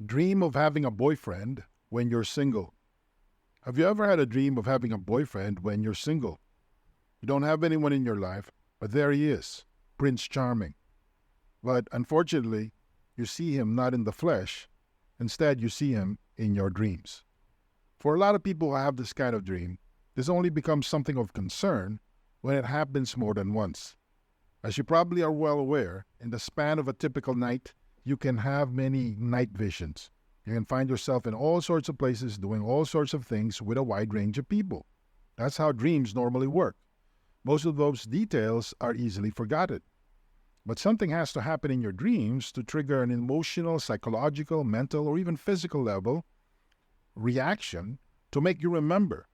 Dream of having a boyfriend when you're single. Have you ever had a dream of having a boyfriend when you're single? You don't have anyone in your life, but there he is, Prince Charming. But unfortunately, you see him not in the flesh. Instead, you see him in your dreams. For a lot of people who have this kind of dream, this only becomes something of concern when it happens more than once. As you probably are well aware, in the span of a typical night, you can have many night visions. You can find yourself in all sorts of places doing all sorts of things with a wide range of people. That's how dreams normally work. Most of those details are easily forgotten. But something has to happen in your dreams to trigger an emotional, psychological, mental, or even physical level reaction to make you remember.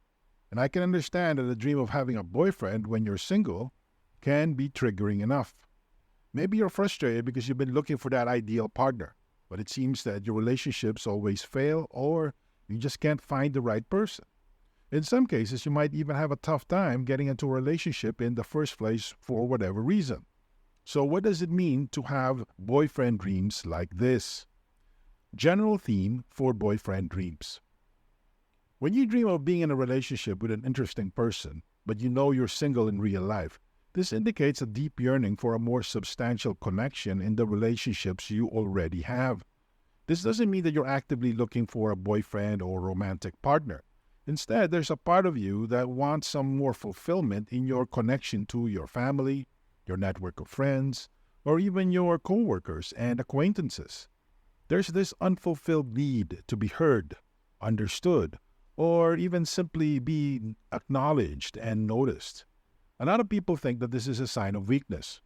And I can understand that the dream of having a boyfriend when you're single can be triggering enough. Maybe you're frustrated because you've been looking for that ideal partner, but it seems that your relationships always fail or you just can't find the right person. In some cases, you might even have a tough time getting into a relationship in the first place for whatever reason. So what does it mean to have boyfriend dreams like this? General theme for boyfriend dreams. When you dream of being in a relationship with an interesting person, but you know you're single in real life, this indicates a deep yearning for a more substantial connection in the relationships you already have. This doesn't mean that you're actively looking for a boyfriend or romantic partner. Instead, there's a part of you that wants some more fulfillment in your connection to your family, your network of friends, or even your coworkers and acquaintances. There's this unfulfilled need to be heard, understood, or even simply be acknowledged and noticed. A lot of people think that this is a sign of weakness.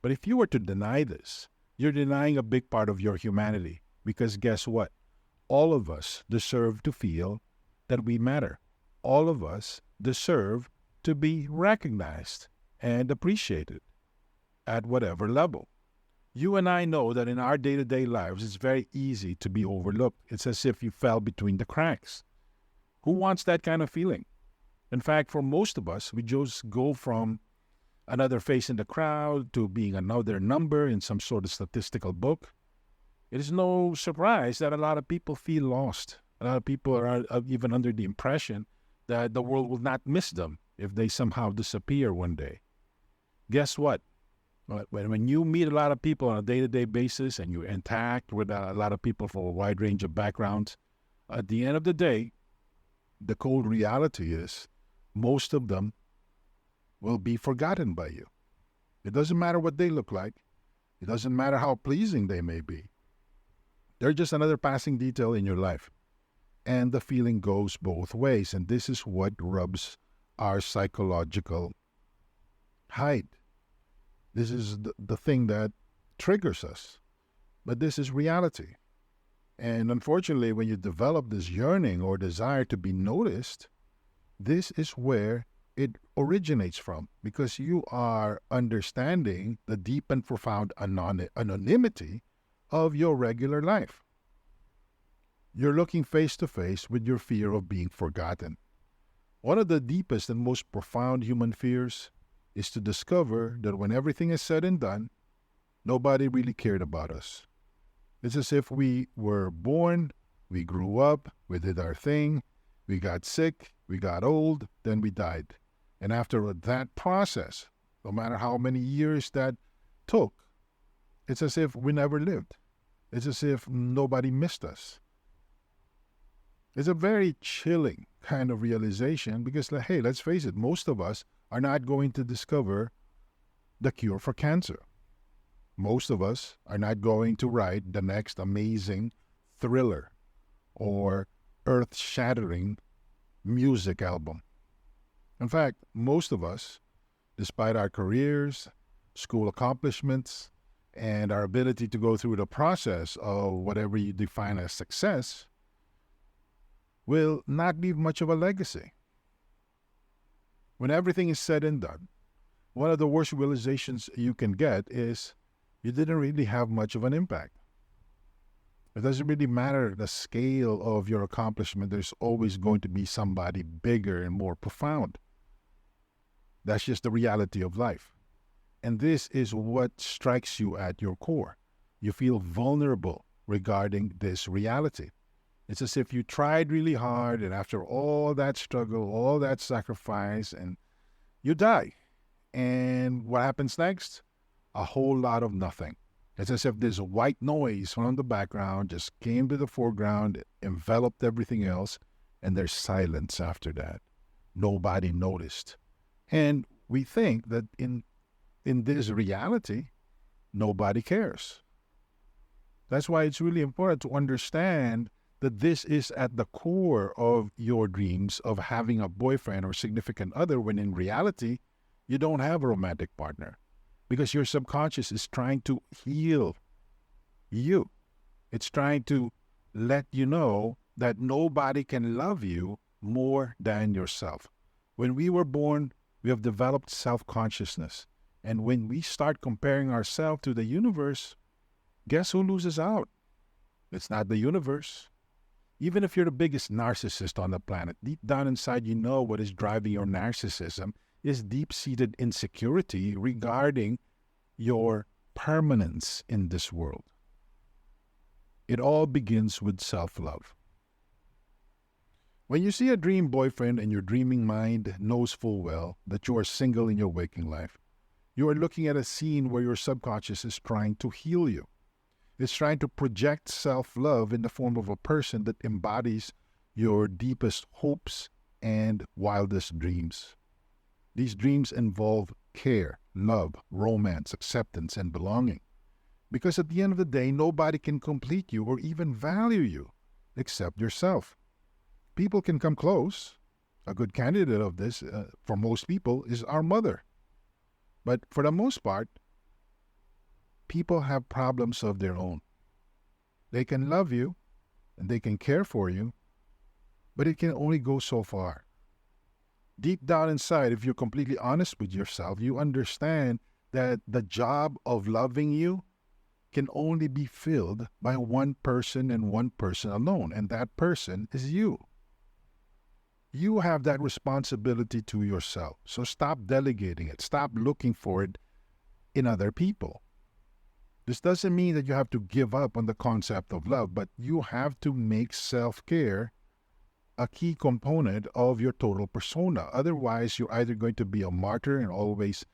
But if you were to deny this, you're denying a big part of your humanity. Because guess what? All of us deserve to feel that we matter. All of us deserve to be recognized and appreciated at whatever level. You and I know that in our day-to-day lives, it's very easy to be overlooked. It's as if you fell between the cracks. Who wants that kind of feeling? In fact, for most of us, we just go from another face in the crowd to being another number in some sort of statistical book. It is no surprise that a lot of people feel lost. A lot of people are even under the impression that the world will not miss them if they somehow disappear one day. Guess what? When you meet a lot of people on a day-to-day basis and you interact with a lot of people from a wide range of backgrounds, at the end of the day, the cold reality is most of them will be forgotten by you. It doesn't matter what they look like. It doesn't matter how pleasing they may be. They're just another passing detail in your life. And the feeling goes both ways. And this is what rubs our psychological hide. This is the thing that triggers us. But this is reality. And unfortunately, when you develop this yearning or desire to be noticed, this is where it originates from, because you are understanding the deep and profound anonymity of your regular life. You're looking face to face with your fear of being forgotten. One of the deepest and most profound human fears is to discover that when everything is said and done, nobody really cared about us. It's as if we were born, we grew up, we did our thing, we got sick, we got old, then we died. And after that process, no matter how many years that took, it's as if we never lived. It's as if nobody missed us. It's a very chilling kind of realization because, hey, let's face it, most of us are not going to discover the cure for cancer. Most of us are not going to write the next amazing thriller or earth-shattering music album. In fact, most of us, despite our careers, school accomplishments, and our ability to go through the process of whatever you define as success, will not leave much of a legacy. When everything is said and done, one of the worst realizations you can get is you didn't really have much of an impact. It doesn't really matter the scale of your accomplishment. There's always going to be somebody bigger and more profound. That's just the reality of life. And this is what strikes you at your core. You feel vulnerable. regarding this reality. It's as if you tried really hard, and after all that struggle, all that sacrifice, and you die. And what happens next? A whole lot of nothing. It's as if this white noise from the background just came to the foreground, enveloped everything else, and there's silence after that. Nobody noticed. And we think that in this reality, nobody cares. That's why it's really important to understand that this is at the core of your dreams of having a boyfriend or significant other, when in reality, you don't have a romantic partner, because your subconscious is trying to heal you. It's trying to let you know that nobody can love you more than yourself. When we were born, we have developed self-consciousness. And when we start comparing ourselves to the universe, guess who loses out? It's not the universe. Even if you're the biggest narcissist on the planet, deep down inside, you know what is driving your narcissism is deep-seated insecurity regarding your permanence in this world. It all begins with self-love. When you see a dream boyfriend and your dreaming mind knows full well that you are single in your waking life, you are looking at a scene where your subconscious is trying to heal you. It's trying to project self-love in the form of a person that embodies your deepest hopes and wildest dreams. These dreams involve care, love, romance, acceptance, and belonging. Because at the end of the day, nobody can complete you or even value you except yourself. People can come close. A good candidate of this, for most people, is our mother. But for the most part, people have problems of their own. They can love you and they can care for you, but it can only go so far. Deep down inside, if you're completely honest with yourself, you understand that the job of loving you can only be filled by one person and one person alone, and that person is you. You have that responsibility to yourself. So stop delegating it. Stop looking for it in other people. This doesn't mean that you have to give up on the concept of love, but you have to make self-care a key component of your total persona. Otherwise, you're either going to be a martyr and always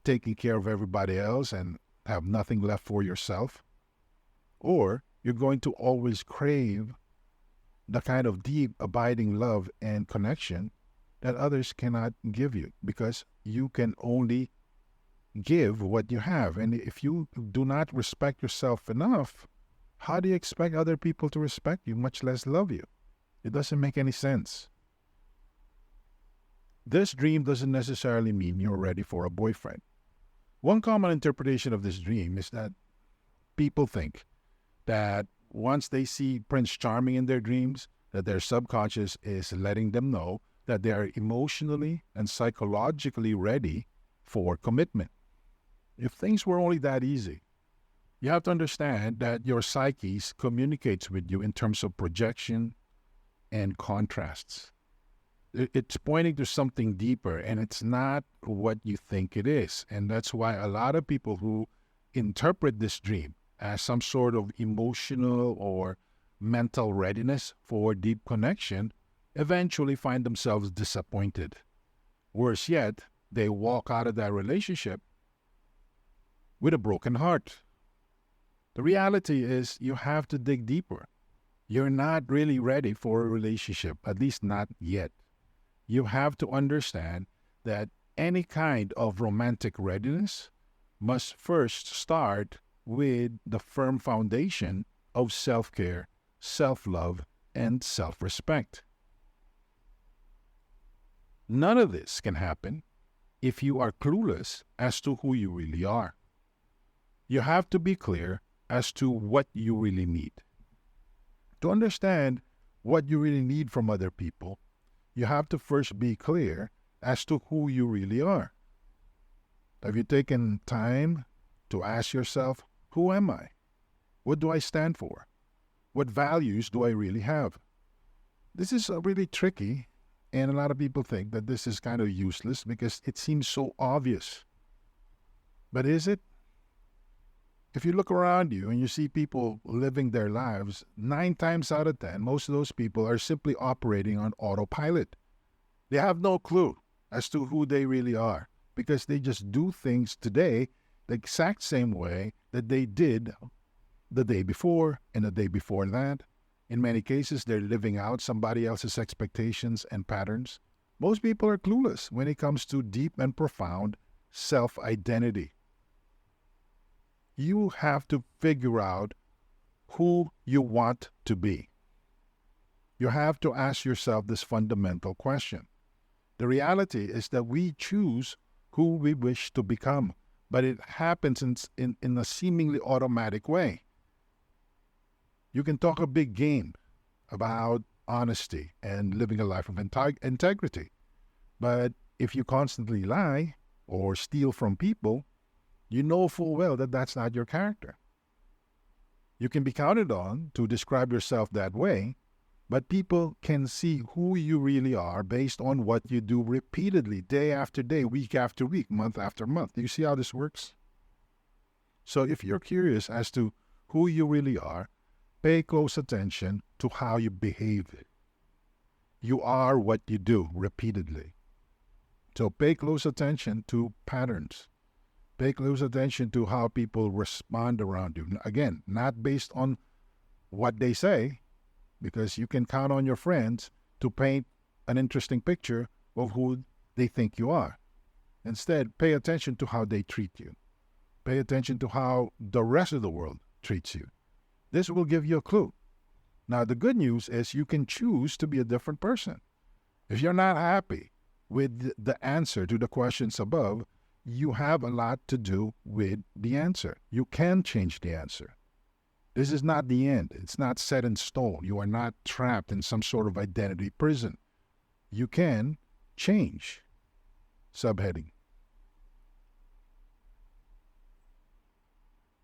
taking care of everybody else and have nothing left for yourself, or you're going to always crave the kind of deep, abiding love and connection that others cannot give you, because you can only give what you have. And if you do not respect yourself enough, how do you expect other people to respect you, much less love you? It doesn't make any sense. This dream doesn't necessarily mean you're ready for a boyfriend. One common interpretation of this dream is that people think that once they see Prince Charming in their dreams, that their subconscious is letting them know that they are emotionally and psychologically ready for commitment. If things were only that easy, you have to understand that your psyche communicates with you in terms of projection and contrasts. It's pointing to something deeper, and it's not what you think it is. And that's why a lot of people who interpret this dream as some sort of emotional or mental readiness for deep connection eventually find themselves disappointed. Worse yet, they walk out of that relationship with a broken heart. The reality is you have to dig deeper. You're not really ready for a relationship, at least not yet. You have to understand that any kind of romantic readiness must first start with the firm foundation of self-care, self-love, and self-respect. None of this can happen if you are clueless as to who you really are. You have to be clear as to what you really need. To understand what you really need from other people, you have to first be clear as to who you really are. Have you taken time to ask yourself, who am I? What do I stand for? What values do I really have? This is really tricky, and a lot of people think that this is kind of useless because it seems so obvious. But is it? If you look around you and you see people living their lives, 9 times out of 10, most of those people are simply operating on autopilot. They have no clue as to who they really are because they just do things today the exact same way that they did the day before and the day before that. In many cases, they're living out somebody else's expectations and patterns. Most people are clueless when it comes to deep and profound self-identity. You have to figure out who you want to be. You have to ask yourself this fundamental question. The reality is that we choose who we wish to become, but it happens in a seemingly automatic way. You can talk a big game about honesty and living a life of integrity, but if you constantly lie or steal from people, you know full well that that's not your character. You can be counted on to describe yourself that way, but people can see who you really are based on what you do repeatedly, day after day, week after week, month after month. Do you see how this works? So if you're curious as to who you really are, pay close attention to how you behave. You are what you do repeatedly. So pay close attention to patterns. Pay close attention to how people respond around you. Again, not based on what they say, because you can count on your friends to paint an interesting picture of who they think you are. Instead, pay attention to how they treat you. Pay attention to how the rest of the world treats you. This will give you a clue. Now, the good news is you can choose to be a different person. If you're not happy with the answer to the questions above, you have a lot to do with the answer. You can change the answer. This is not the end. It's not set in stone. You are not trapped in some sort of identity prison. You can change. Subheading.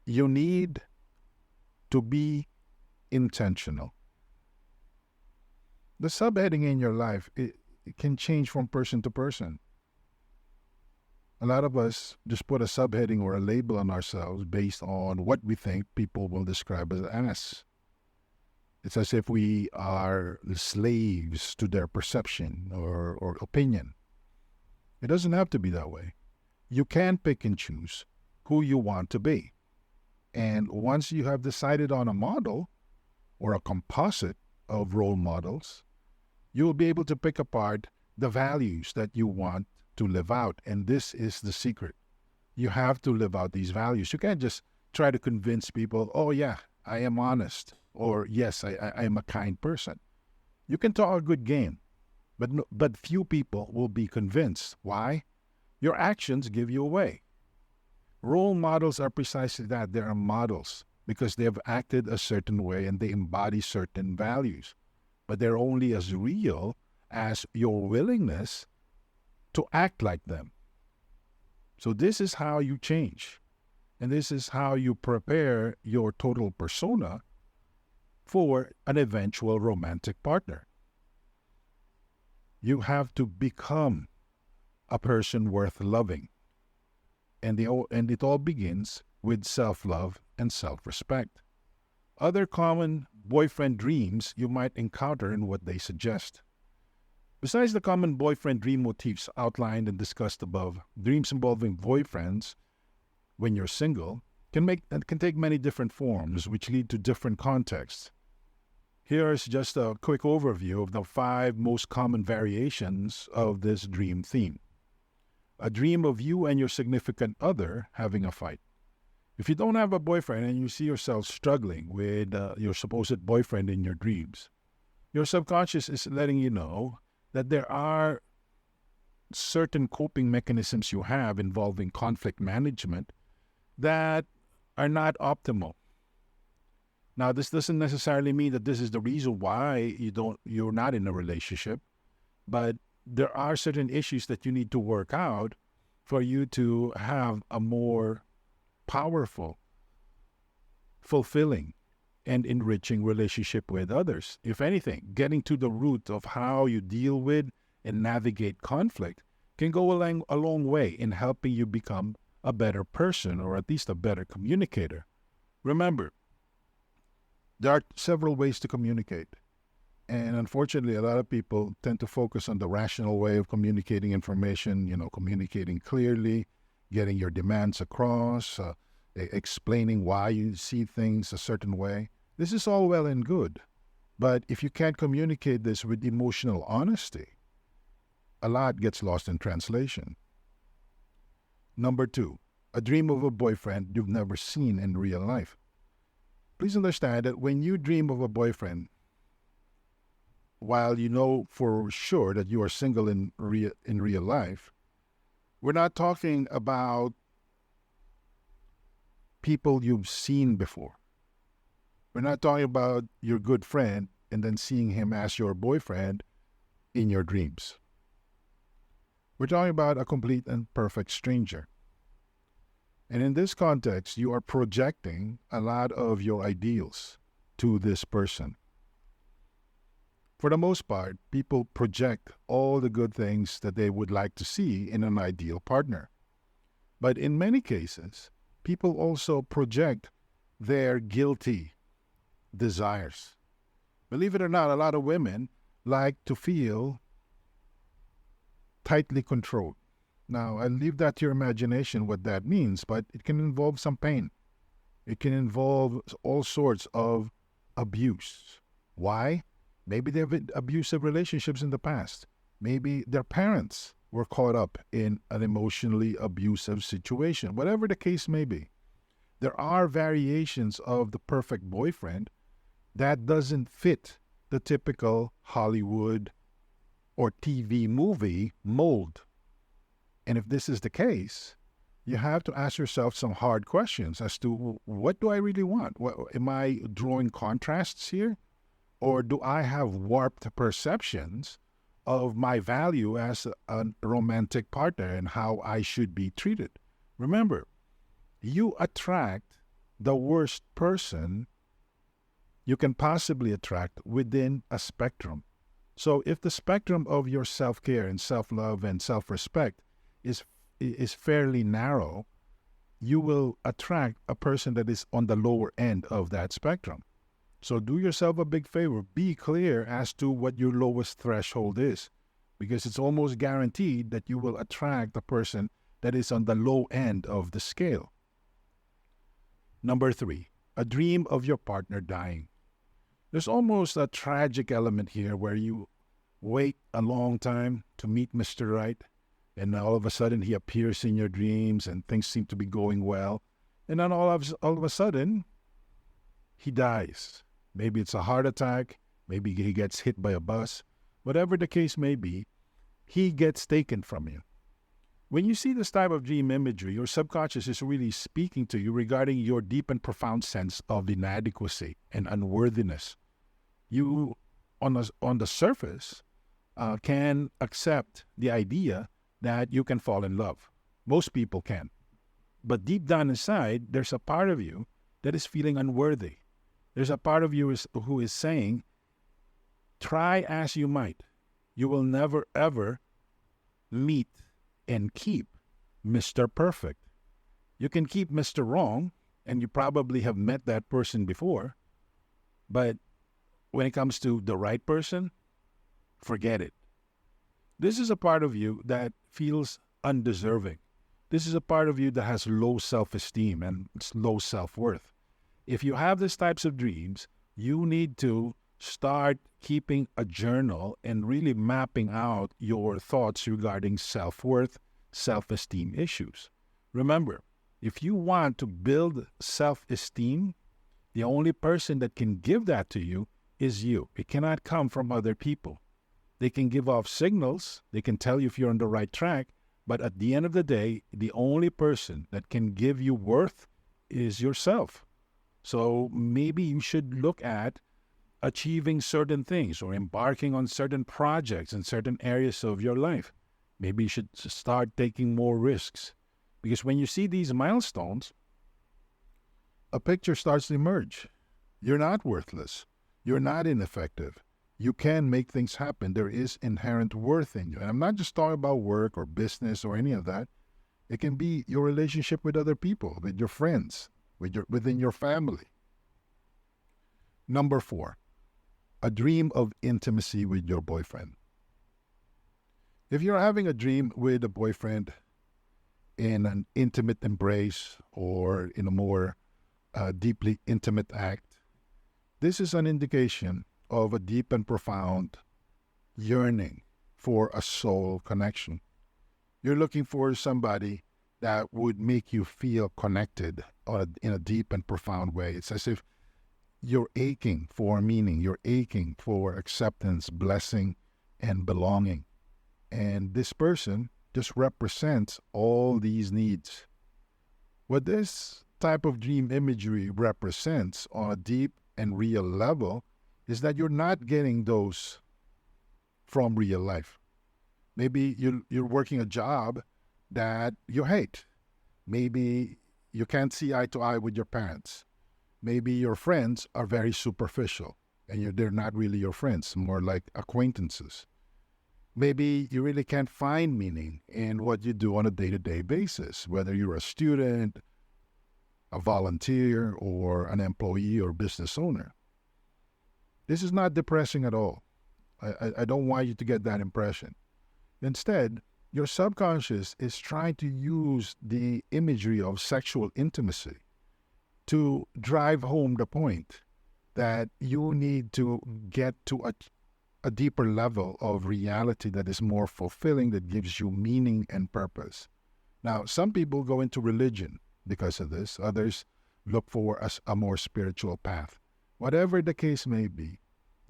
You need to be intentional. The subheading in your life, it can change from person to person. A lot of us just put a subheading or a label on ourselves based on what we think people will describe as us. It's as if we are slaves to their perception or opinion. It doesn't have to be that way. You can pick and choose who you want to be. And once you have decided on a model or a composite of role models, you'll be able to pick apart the values that you want to live out. And this is the secret. You have to live out these values. You can't just try to convince people, oh yeah, I am honest, or yes, I am a kind person. You can talk a good game, but few people will be convinced. Why? Your actions give you away. Role models are precisely that. They are models because they have acted a certain way and they embody certain values. But they're only as real as your willingness to act like them. So this is how you change. And this is how you prepare your total persona for an eventual romantic partner. You have to become a person worth loving. And it all begins with self-love and self-respect. Other common boyfriend dreams you might encounter in what they suggest. Besides the common boyfriend dream motifs outlined and discussed above, dreams involving boyfriends when you're single can take many different forms which lead to different contexts. Here is just a quick overview of the 5 most common variations of this dream theme. A dream of you and your significant other having a fight. If you don't have a boyfriend and you see yourself struggling with your supposed boyfriend in your dreams, your subconscious is letting you know that there are certain coping mechanisms you have involving conflict management that are not optimal. Now, this doesn't necessarily mean that this is the reason why you're not in a relationship, but there are certain issues that you need to work out for you to have a more powerful, fulfilling, and enriching relationship with others. If anything, getting to the root of how you deal with and navigate conflict can go a long way in helping you become a better person or at least a better communicator. Remember, there are several ways to communicate. And unfortunately, a lot of people tend to focus on the rational way of communicating information, communicating clearly, getting your demands across, explaining why you see things a certain way. This is all well and good. But if you can't communicate this with emotional honesty, a lot gets lost in translation. Number 2, a dream of a boyfriend you've never seen in real life. Please understand that when you dream of a boyfriend, while you know for sure that you are single in real life, we're not talking about people you've seen before. We're not talking about your good friend and then seeing him as your boyfriend in your dreams. We're talking about a complete and perfect stranger. And in this context, you are projecting a lot of your ideals to this person. For the most part, people project all the good things that they would like to see in an ideal partner. But in many cases, people also project their guilty desires. Believe it or not, a lot of women like to feel tightly controlled. Now, I leave that to your imagination what that means, but it can involve some pain. It can involve all sorts of abuse. Why? Maybe they've had abusive relationships in the past. Maybe their parents were caught up in an emotionally abusive situation. Whatever the case may be, there are variations of the perfect boyfriend that doesn't fit the typical Hollywood or TV movie mold. And if this is the case, you have to ask yourself some hard questions as to what do I really want? Am I drawing contrasts here? Or do I have warped perceptions of my value as a romantic partner and how I should be treated? Remember, you attract the worst person you can possibly attract within a spectrum. So if the spectrum of your self-care and self-love and self-respect is fairly narrow, you will attract a person that is on the lower end of that spectrum. So do yourself a big favor. Be clear as to what your lowest threshold is, because it's almost guaranteed that you will attract a person that is on the low end of the scale. Number 3, a dream of your partner dying. There's almost a tragic element here where you wait a long time to meet Mr. Right, and all of a sudden he appears in your dreams and things seem to be going well. And then all of a sudden, he dies. Maybe it's a heart attack. Maybe he gets hit by a bus. Whatever the case may be, he gets taken from you. When you see this type of dream imagery, your subconscious is really speaking to you regarding your deep and profound sense of inadequacy and unworthiness. You, on the surface, can accept the idea that you can fall in love. Most people can. But deep down inside, there's a part of you that is feeling unworthy. There's a part of you who is saying, try as you might, you will never ever meet and keep Mr. Perfect. You can keep Mr. Wrong, and you probably have met that person before, but when it comes to the right person, forget it. This is a part of you that feels undeserving. This is a part of you that has low self-esteem and low self-worth. If you have these types of dreams, you need to start keeping a journal and really mapping out your thoughts regarding self-worth, self-esteem issues. Remember, if you want to build self-esteem, the only person that can give that to you is you. It cannot come from other people. They can give off signals, they can tell you if you're on the right track, but at the end of the day, the only person that can give you worth is yourself. So maybe you should look at achieving certain things or embarking on certain projects in certain areas of your life. Maybe you should start taking more risks. Because when you see these milestones, a picture starts to emerge. You're not worthless. You're not ineffective. You can make things happen. There is inherent worth in you. And I'm not just talking about work or business or any of that. It can be your relationship with other people, with your friends. within your family. Number 4, a dream of intimacy with your boyfriend. If you're having a dream with a boyfriend in an intimate embrace or in a more deeply intimate act, this is an indication of a deep and profound yearning for a soul connection. You're looking for somebody that would make you feel connected in a deep and profound way. It's as if you're aching for meaning, you're aching for acceptance, blessing, and belonging. And this person just represents all these needs. What this type of dream imagery represents on a deep and real level is that you're not getting those from real life. Maybe you're working a job that you hate. Maybe you can't see eye to eye with your parents. Maybe your friends are very superficial and they're not really your friends, more like acquaintances. Maybe you really can't find meaning in what you do on a day-to-day basis, whether you're a student, a volunteer, or an employee or business owner. This is not depressing at all. I don't want you to get that impression. Instead, your subconscious is trying to use the imagery of sexual intimacy to drive home the point that you need to get to a deeper level of reality that is more fulfilling, that gives you meaning and purpose. Now, some people go into religion because of this. Others look for a more spiritual path. Whatever the case may be,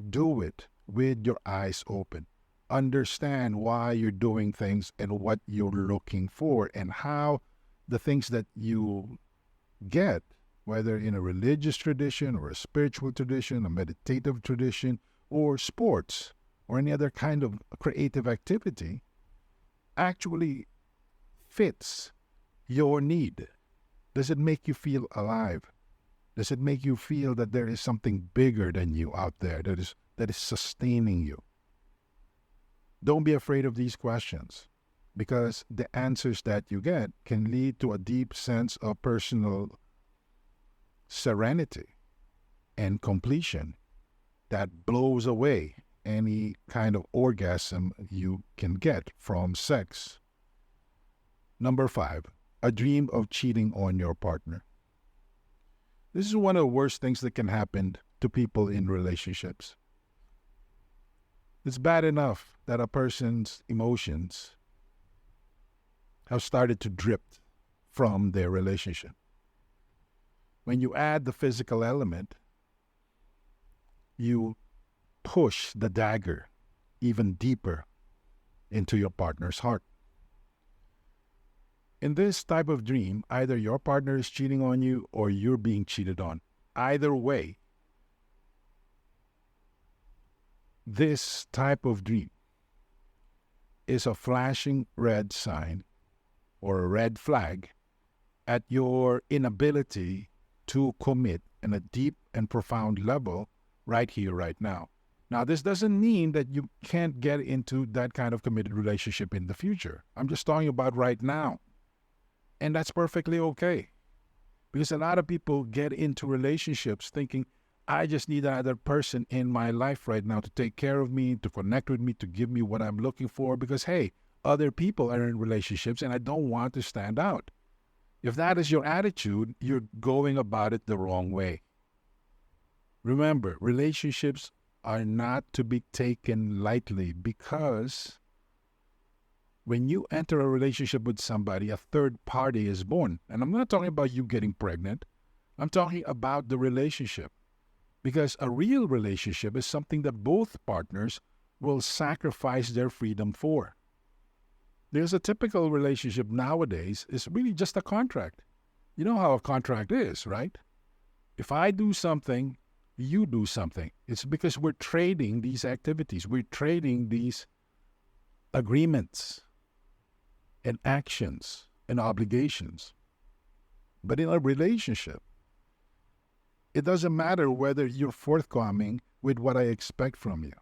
do it with your eyes open. Understand why you're doing things and what you're looking for, and how the things that you get, whether in a religious tradition or a spiritual tradition, a meditative tradition, or sports, or any other kind of creative activity, actually fits your need. Does it make you feel alive? Does it make you feel that there is something bigger than you out there that is sustaining you? Don't be afraid of these questions, because the answers that you get can lead to a deep sense of personal serenity and completion that blows away any kind of orgasm you can get from sex. Number 5, a dream of cheating on your partner. This is one of the worst things that can happen to people in relationships. It's bad enough that a person's emotions have started to drift from their relationship. When you add the physical element, you push the dagger even deeper into your partner's heart. In this type of dream, either your partner is cheating on you or you're being cheated on. Either way, this type of dream is a flashing red sign or a red flag at your inability to commit in a deep and profound level right here, right now. Now, this doesn't mean that you can't get into that kind of committed relationship in the future. I'm just talking about right now. And that's perfectly okay. Because a lot of people get into relationships thinking, I just need another person in my life right now to take care of me, to connect with me, to give me what I'm looking for. Because, hey, other people are in relationships and I don't want to stand out. If that is your attitude, you're going about it the wrong way. Remember, relationships are not to be taken lightly, because when you enter a relationship with somebody, a third party is born. And I'm not talking about you getting pregnant. I'm talking about the relationship. Because a real relationship is something that both partners will sacrifice their freedom for. There's a typical relationship nowadays is really just a contract. You know how a contract is, right? If I do something, you do something. It's because we're trading these activities. We're trading these agreements and actions and obligations. But in a relationship, it doesn't matter whether you're forthcoming with what I expect from you.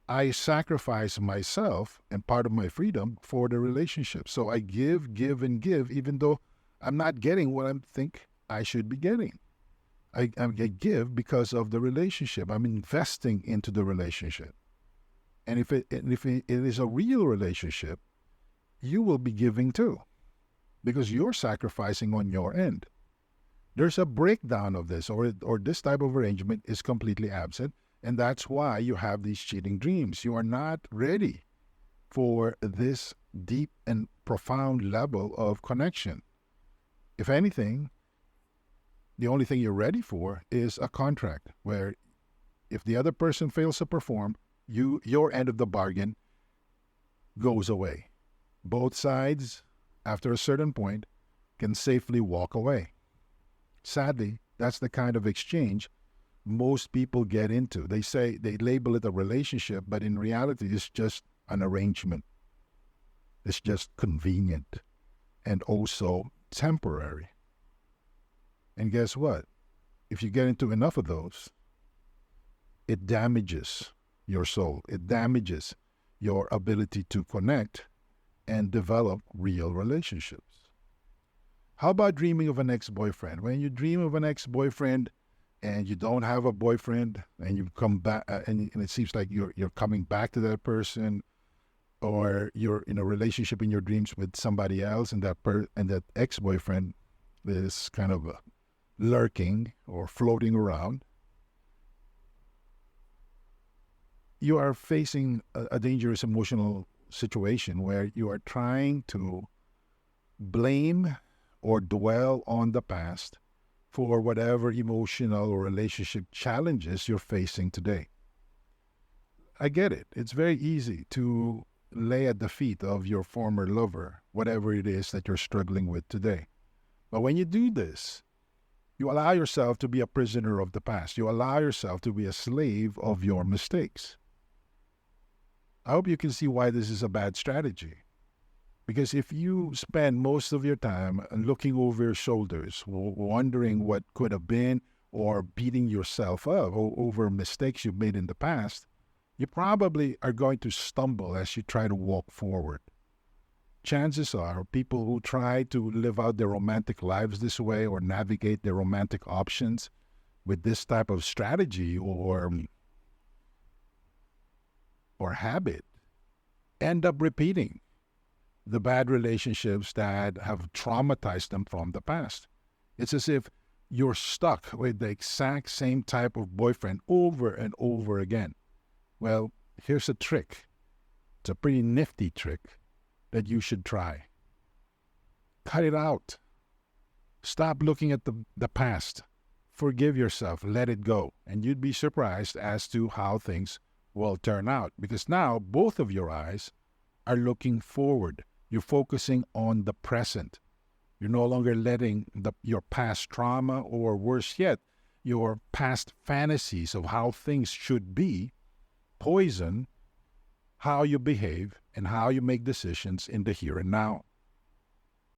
I sacrifice myself and part of my freedom for the relationship. So I give, and give, even though I'm not getting what I think I should be getting. I give because of the relationship. I'm investing into the relationship. And if it is a real relationship, you will be giving too, because you're sacrificing on your end. There's a breakdown of this, or this type of arrangement is completely absent, and that's why you have these cheating dreams. You are not ready for this deep and profound level of connection. If anything, the only thing you're ready for is a contract where if the other person fails to perform, your end of the bargain goes away. Both sides, after a certain point, can safely walk away. Sadly, that's the kind of exchange most people get into. They label it a relationship, but in reality, it's just an arrangement. It's just convenient and also temporary. And guess what? If you get into enough of those, it damages your soul. It damages your ability to connect and develop real relationships. How about dreaming of an ex-boyfriend? When you dream of an ex-boyfriend and you don't have a boyfriend, and you come back, and it seems like you're coming back to that person, or you're in a relationship in your dreams with somebody else, and that ex-boyfriend is kind of lurking or floating around, you are facing a dangerous emotional situation where you are trying to blame or dwell on the past for whatever emotional or relationship challenges you're facing today. I get it. It's very easy to lay at the feet of your former lover whatever it is that you're struggling with today. But when you do this, you allow yourself to be a prisoner of the past. You allow yourself to be a slave of your mistakes. I hope you can see why this is a bad strategy. Because if you spend most of your time looking over your shoulders, wondering what could have been, or beating yourself up over mistakes you've made in the past, you probably are going to stumble as you try to walk forward. Chances are people who try to live out their romantic lives this way, or navigate their romantic options with this type of strategy or habit, end up repeating the bad relationships that have traumatized them from the past. It's as if you're stuck with the exact same type of boyfriend over and over again. Well, here's a trick. It's a pretty nifty trick that you should try. Cut it out. Stop looking at the past. Forgive yourself. Let it go. And you'd be surprised as to how things will turn out. Because now both of your eyes are looking forward. You're focusing on the present. You're no longer letting your past trauma, or worse yet, your past fantasies of how things should be, poison how you behave and how you make decisions in the here and now.